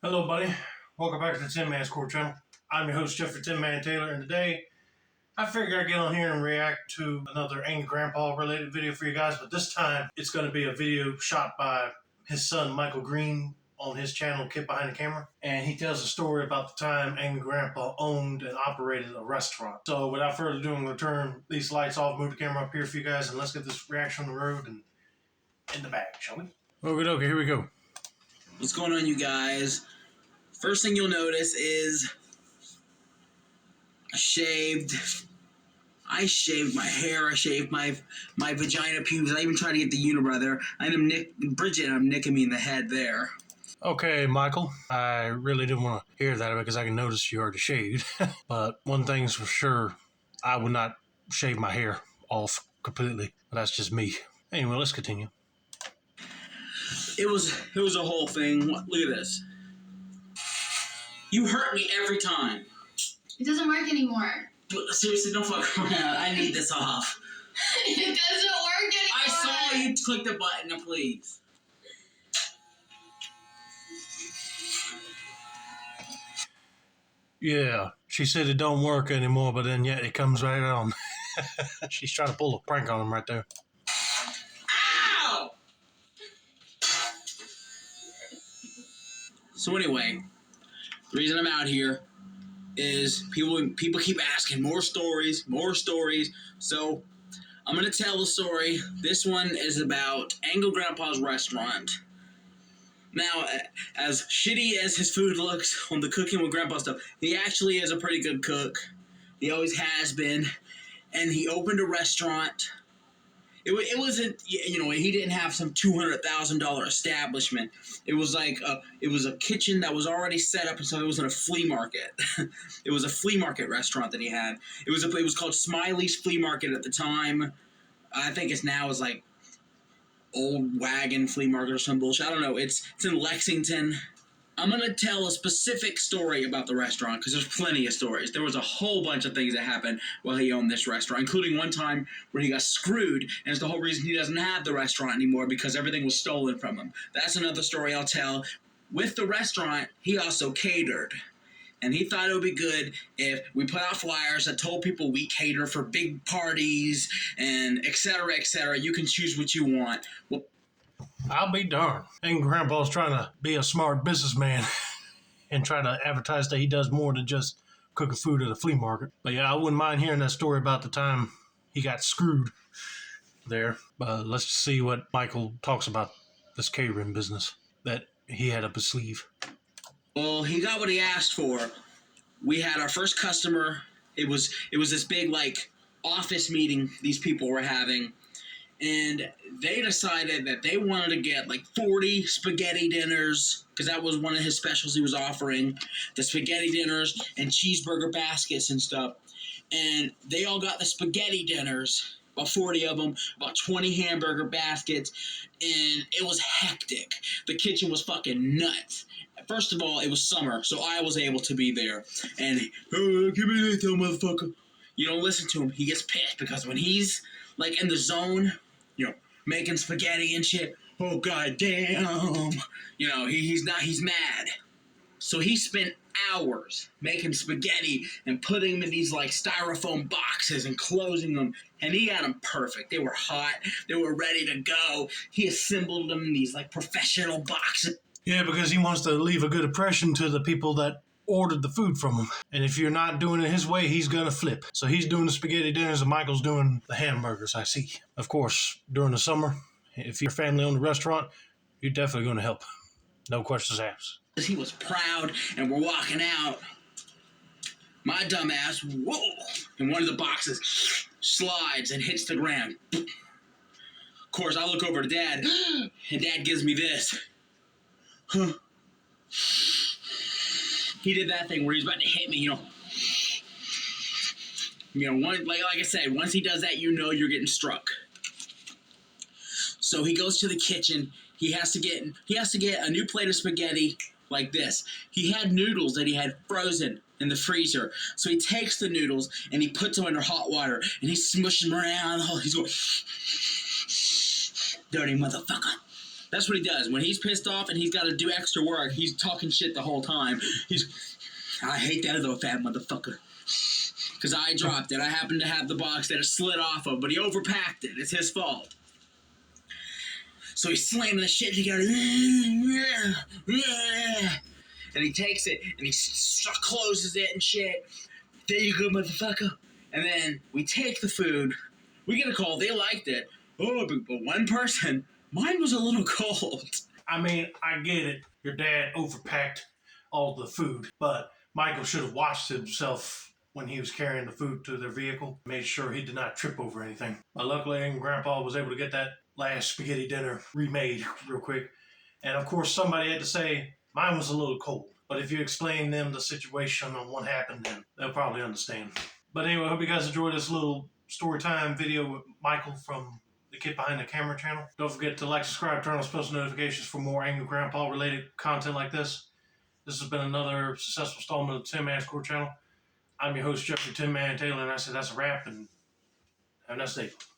Hello, buddy. Welcome back to the Tin Man's Court channel. I'm your host, Jeffrey Tin Man Taylor, and today I figured I'd get on here and react to another Angry Grandpa related video for you guys, but this time it's going to be a video shot by his son, Michael Green, on his channel, KidBehindACamera, and he tells a story about the time Angry Grandpa owned and operated a restaurant. So without further ado, I'm going to turn these lights off, move the camera up here for you guys, and let's get this reaction on the road and in the bag, shall we? Okay, here we go. What's going on, you guys? First thing you'll notice is I shaved my hair, I shaved my vagina pubes, I even tried to get the unibrow there. I'm nicking me in the head there. Okay, Michael, I really didn't want to hear that because I can notice you already shaved. But one thing's for sure, I would not shave my hair off completely. But that's just me. Anyway, let's continue. It was a whole thing. Look at this. You hurt me every time. It doesn't work anymore. Seriously, don't fuck around. I need this off. It doesn't work anymore. I saw you click the button, now please. Yeah, she said it don't work anymore, but then yet it comes right on. She's trying to pull a prank on him right there. Ow! So anyway, the reason I'm out here is people keep asking more stories. So I'm gonna tell the story. This one is about Angry Grandpa's restaurant. Now, as shitty as his food looks on the Cooking with Grandpa stuff, he actually is a pretty good cook. He always has been, and he opened a restaurant. It wasn't, you know, he didn't have some $200,000 establishment. It was like it was a kitchen that was already set up, and so it was in a flea market. It was a flea market restaurant that he had. It was called Smiley's Flea Market at the time. I think it's now is like Old Wagon Flea Market or some bullshit. I don't know. It's in Lexington. I'm going to tell a specific story about the restaurant because there's plenty of stories. There was a whole bunch of things that happened while he owned this restaurant, including one time where he got screwed, and it's the whole reason he doesn't have the restaurant anymore because everything was stolen from him. That's another story I'll tell. With the restaurant, he also catered. And he thought it would be good if we put out flyers that told people we cater for big parties and et cetera, et cetera. You can choose what you want. Well, I'll be darned. And Grandpa's trying to be a smart businessman and try to advertise that he does more than just cooking food at a flea market. But yeah, I wouldn't mind hearing that story about the time he got screwed there. Let's see what Michael talks about this catering business that he had up his sleeve. Well, he got what he asked for. We had our first customer. It was this big like office meeting these people were having. And they decided that they wanted to get like 40 spaghetti dinners, because that was one of his specials he was offering, the spaghetti dinners and cheeseburger baskets and stuff. And they all got the spaghetti dinners, about 40 of them, about 20 hamburger baskets, and it was hectic. The kitchen was fucking nuts. First of all, it was summer, so I was able to be there. And, oh, give me that motherfucker. You don't listen to him. He gets pissed because when he's like in the zone, you know, making spaghetti and shit, oh goddamn, you know, he's mad. So he spent hours making spaghetti and putting them in these like styrofoam boxes and closing them, and he had them perfect. They were hot, they were ready to go. He assembled them in these like professional boxes. Yeah, because he wants to leave a good impression to the people that ordered the food from him. And if you're not doing it his way, he's going to flip. So he's doing the spaghetti dinners and Michael's doing the hamburgers, I see. Of course, during the summer, if your family owned a restaurant, you're definitely going to help. No questions asked. He was proud, and we're walking out. My dumb ass, whoa, and one of the boxes slides and hits the ground. Of course, I look over to Dad, and Dad gives me this. Huh. He did that thing where he's about to hit me, you know. Like I said, once he does that, you know you're getting struck. So he goes to the kitchen. He has to get a new plate of spaghetti like this. He had noodles that he had frozen in the freezer. So he takes the noodles and he puts them under hot water and he's smushing them around. Oh, he's going, dirty motherfucker. That's what he does. When he's pissed off and he's got to do extra work, he's talking shit the whole time. I hate that little fat motherfucker. Because I dropped it. I happened to have the box that it slid off of, but he overpacked it. It's his fault. So he's slamming the shit together. And he takes it and he closes it and shit. There you go, motherfucker. And then we take the food. We get a call. They liked it. Oh, but one person, mine was a little cold. I mean, I get it. Your dad overpacked all the food, but Michael should have watched himself when he was carrying the food to their vehicle, made sure he did not trip over anything. But luckily, Angry Grandpa was able to get that last spaghetti dinner remade real quick. And of course, somebody had to say, mine was a little cold. But if you explain them the situation on what happened, then they'll probably understand. But anyway, I hope you guys enjoyed this little story time video with Michael from the Kid Behind the Camera channel. Don't forget to like, subscribe, turn on post notifications for more Angry Grandpa related content like this. This has been another successful installment of the Tin Man's Court channel. I'm your host, Jeffrey Tin Man Taylor, and I said that's a wrap, and have a nice day.